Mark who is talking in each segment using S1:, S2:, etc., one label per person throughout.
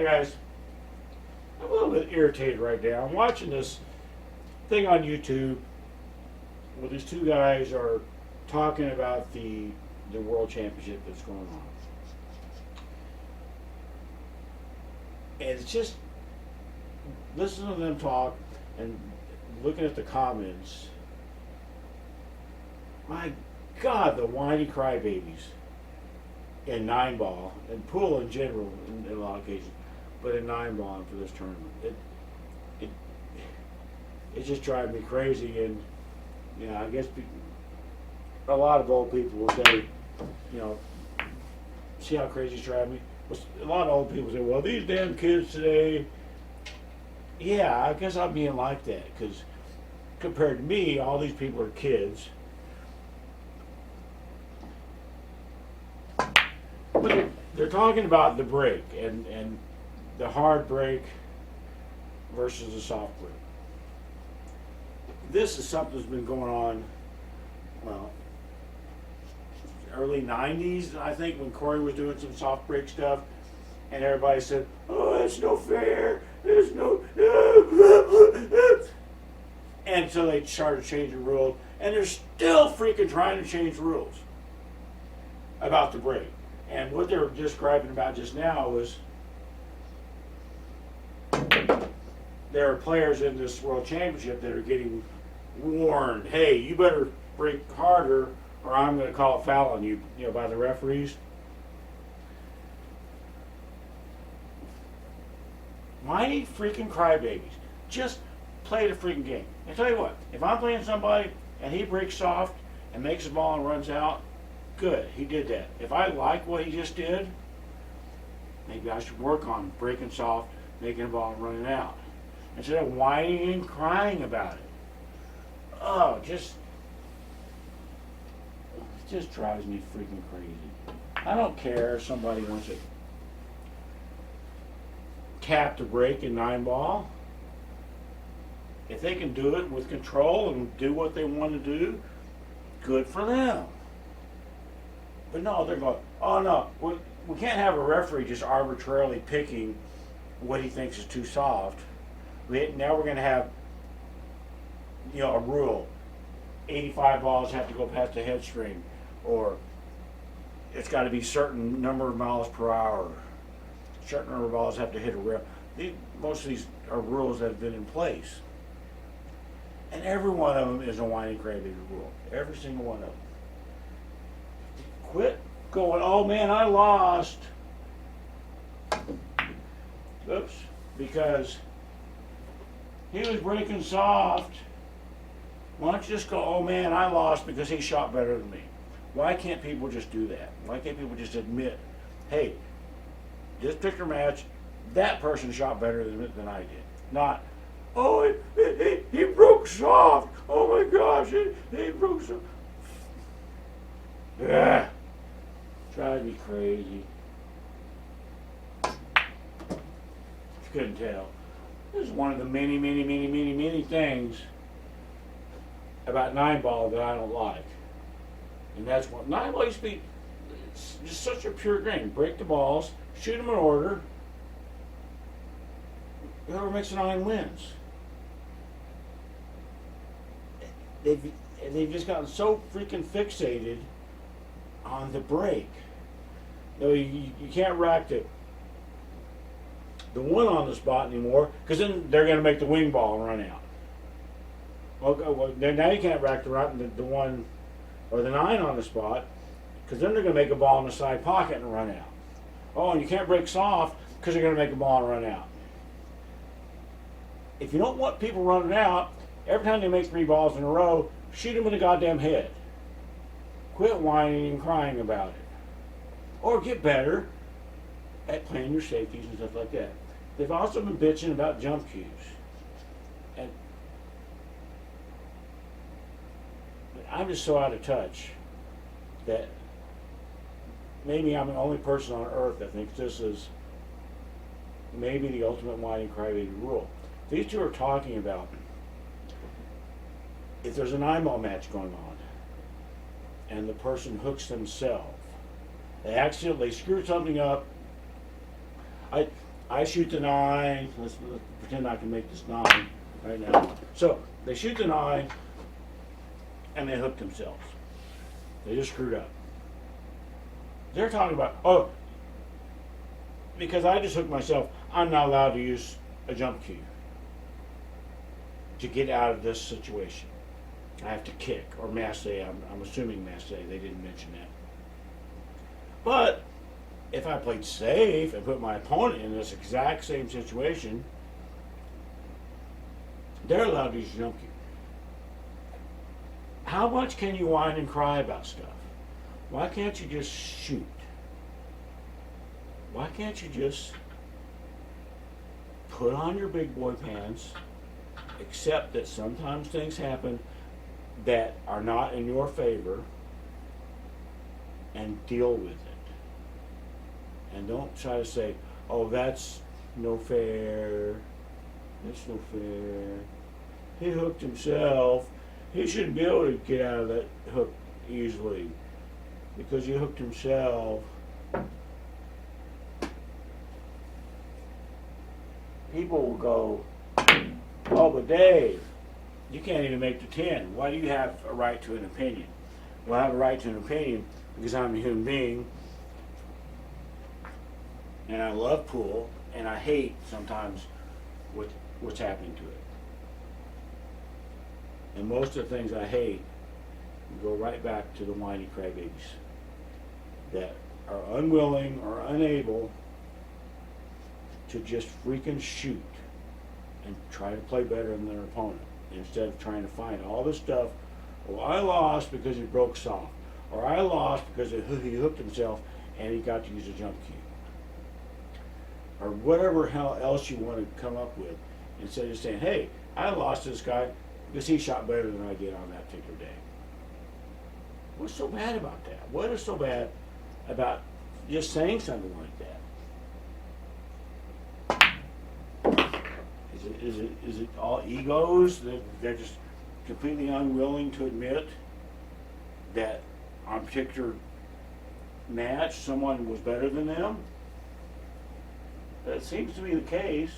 S1: Hey guys, I'm a little bit irritated right now. I'm watching this thing on YouTube where these two guys are talking about the world championship that's going on. And it's just listening to them talk and looking at the comments. My God, the whiny crybabies in 9 ball and pool in general in a lot of cases, but in 9 ball and for this tournament, it it just drives me crazy. And I guess a lot of old people will say, you know, see how crazy it's driving me. Well, a lot of old people say, well, these damn kids today. Yeah, I guess I'm being like that because compared to me, all these people are kids. But they're talking about the break and the hard break versus the soft break. This is something that's been going on, well, early 90s, I think, when Corey was doing some soft break stuff, and everybody said, oh, that's no fair, there's no... And so they started changing rules, and they're still freaking trying to change rules about the break. And what they were describing about just now was there are players in this world championship that are getting warned, hey, you better break harder or I'm going to call a foul on you, by the referees. Whiny freaking crybabies. Just play the freaking game. I tell you what, if I'm playing somebody and he breaks soft and makes the ball and runs out, good, he did that. If I like what he just did, maybe I should work on breaking soft, making the ball and running out, instead of whining and crying about it. Oh, it just drives me freaking crazy. I don't care if somebody wants to tap the break in 9 ball. If they can do it with control and do what they want to do, good for them. But no, they're going, oh no, we can't have a referee just arbitrarily picking what he thinks is too soft. Now we're going to have, a rule. 85 balls have to go past the head string, or it's got to be certain number of miles per hour. Certain number of balls have to hit a rail. Most of these are rules that have been in place. And every one of them is a whiny crybaby rule. Every single one of them. Quit going, oh man, I lost. Oops. Because he was breaking soft. Why don't you just go, oh man, I lost because he shot better than me? Why can't people just do that? Why can't people just admit, hey, this particular match, that person shot better than I did? Not, oh, he broke soft. Oh my gosh, he broke soft. Ugh. Drives me crazy. If you couldn't tell, this is one of the many things about 9-ball that I don't like. And that's what 9-ball used to be. It's just such a pure game. Break the balls, shoot them in order. Whoever makes a 9 wins. They've just gotten so freaking fixated on the break. You can't rack the one on the spot anymore, because then they're going to make the wing ball and run out. Well, now you can't rack the one or the 9 on the spot, because then they're going to make a ball in the side pocket and run out. Oh, and you can't break soft because they're going to make a ball and run out. If you don't want people running out, every time they make 3 balls in a row, shoot them in the goddamn head. Quit whining and crying about it. Or get better at playing your safeties and stuff like that. They've also been bitching about jump cues. And I'm just so out of touch that maybe I'm the only person on earth that thinks this is maybe the ultimate whiny crybaby rule. These two are talking about if there's an eyeball match going on and the person hooks themselves, they accidentally screw something up. I shoot the 9. Let's pretend I can make this 9 right now. So they shoot the 9 and they hook themselves. They just screwed up. They're talking about, oh, because I just hooked myself, I'm not allowed to use a jump cue to get out of this situation. I have to kick or masse. I'm assuming masse. They didn't mention that. But if I played safe and put my opponent in this exact same situation, they're allowed to use a jump cue. How much can you whine and cry about stuff? Why can't you just shoot? Why can't you just put on your big boy pants, accept that sometimes things happen that are not in your favor, and deal with it? And don't try to say, oh, that's no fair. That's no fair. He hooked himself. He shouldn't be able to get out of that hook easily because he hooked himself. People will go, oh, but Dave, you can't even make the 10. Why do you have a right to an opinion? Well, I have a right to an opinion because I'm a human being and I love pool and I hate sometimes what's happening to it. And most of the things I hate go right back to the whiny crybabies that are unwilling or unable to just freaking shoot and try to play better than their opponent instead of trying to find all this stuff. Well, I lost because he broke soft, or I lost because he hooked himself and he got to use a jump cue, or whatever hell else you want to come up with, instead of saying, hey, I lost this guy because he shot better than I did on that particular day. What's so bad about that? What is so bad about just saying something like that? Is it all egos that they're just completely unwilling to admit that on a particular match someone was better than them? That seems to be the case.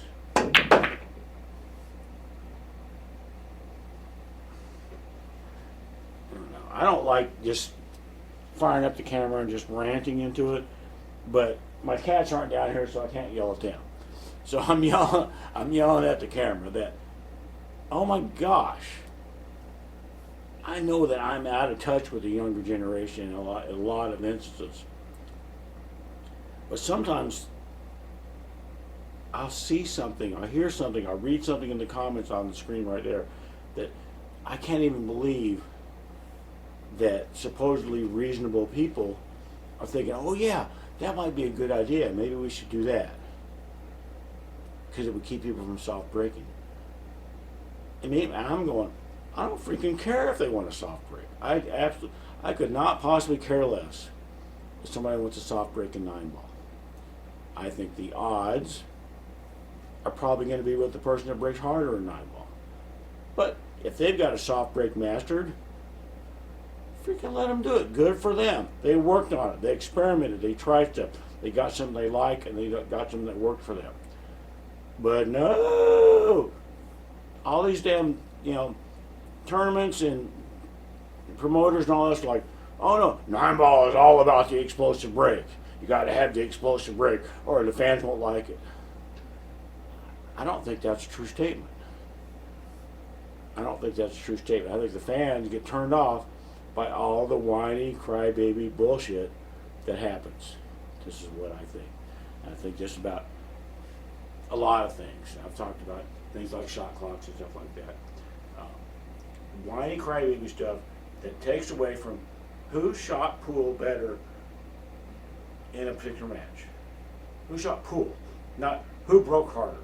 S1: I don't like just firing up the camera and just ranting into it, but my cats aren't down here, so I can't yell at them. So I'm yelling at the camera that, oh my gosh, I know that I'm out of touch with the younger generation in a lot of instances. But sometimes I'll see something, I'll hear something, I'll read something in the comments on the screen right there that I can't even believe that supposedly reasonable people are thinking, oh yeah, that might be a good idea. Maybe we should do that. Because it would keep people from soft breaking. And I'm going, I don't freaking care if they want a soft break. I could not possibly care less if somebody wants a soft break in 9-ball. I think the odds are probably going to be with the person that breaks harder in 9-ball. But if they've got a soft break mastered, freaking let them do it. Good for them. They worked on it. They experimented. They tried stuff. They got something they like, and they got something that worked for them. But no, all these damn, tournaments and promoters and all this, like, oh no, 9-ball is all about the explosive break. You got to have the explosive break, or the fans won't like it. I don't think that's a true statement. I think the fans get turned off by all the whiny, crybaby bullshit that happens. This is what I think. And I think just about a lot of things. I've talked about things like shot clocks and stuff like that. Whiny, crybaby stuff that takes away from who shot pool better in a particular match. Who shot pool, not who broke harder,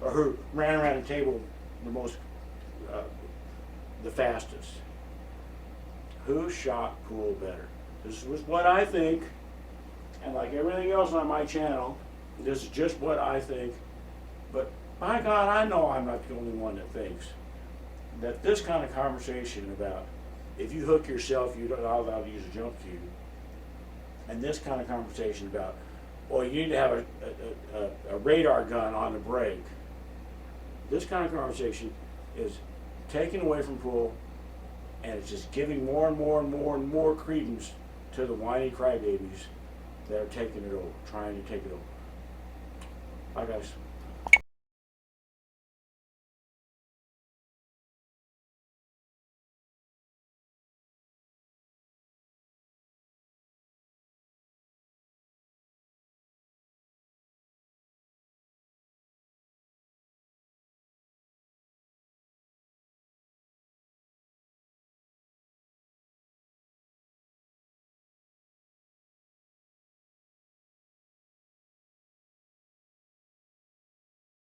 S1: or who ran around the table the fastest. Who shot pool better? This was what I think, and like everything else on my channel, this is just what I think. But by God, I know I'm not the only one that thinks that this kind of conversation about if you hook yourself, you're not allowed to use a jump cue, and this kind of conversation about, well, you need to have a radar gun on the brake. This kind of conversation is taken away from pool, and it's just giving more and more and more and more credence to the whiny crybabies that are taking it over, trying to take it over. Bye, guys.